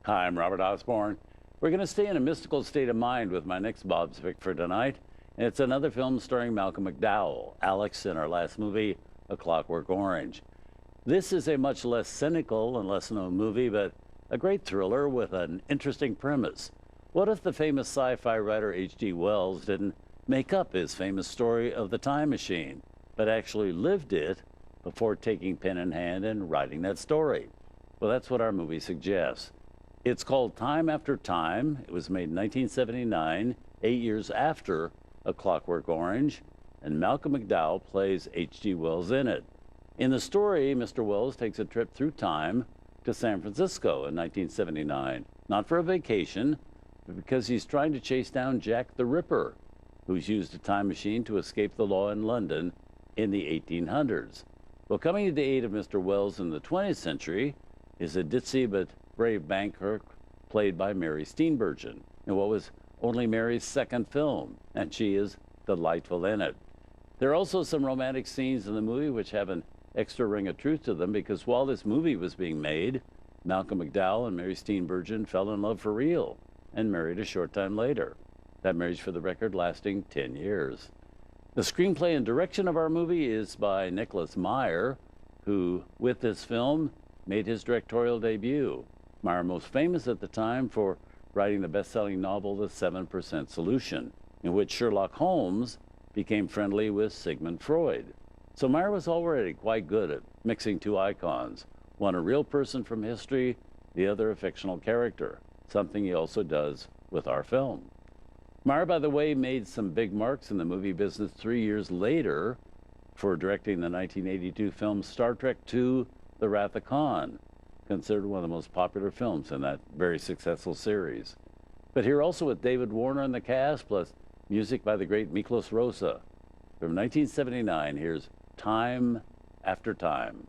Hi, I'm Robert Osborne. We're going to stay in a mystical state of mind with my next Bob's pick for tonight. And it's another film starring Malcolm McDowell, Alex in our last movie, A Clockwork Orange. This is a much less cynical and less known movie, but a great thriller with an interesting premise. What if the famous sci-fi writer H.G. Wells didn't make up his famous story of the time machine, but actually lived it before taking pen in hand and writing that story? Well, that's what our movie suggests. It's called Time After Time. It was made in 1979, 8 years after A Clockwork Orange, and Malcolm McDowell plays H.G. Wells in it. In the story, Mr. Wells takes a trip through time to San Francisco in 1979, not for a vacation, but because he's trying to chase down Jack the Ripper, who's used a time machine to escape the law in London in the 1800s. Well, coming to the aid of Mr. Wells in the 20th century is a ditzy but brave banker played by Mary Steenburgen in what was only Mary's second film, and she is delightful in it. There are also some romantic scenes in the movie which have an extra ring of truth to them, because while this movie was being made, Malcolm McDowell and Mary Steenburgen fell in love for real and married a short time later. That marriage, for the record, lasting 10 years. The screenplay and direction of our movie is by Nicholas Meyer, who, with this film, made his directorial debut. Meyer most famous at the time for writing the best-selling novel The 7% Solution, in which Sherlock Holmes became friendly with Sigmund Freud. So Meyer was already quite good at mixing two icons, one a real person from history, the other a fictional character, something he also does with our film. Meyer, by the way, made some big marks in the movie business 3 years later for directing the 1982 film Star Trek II: The Wrath of Khan, considered one of the most popular films in that very successful series. But here also with David Warner in the cast, plus music by the great Miklos Rosa. From 1979, here's Time After Time.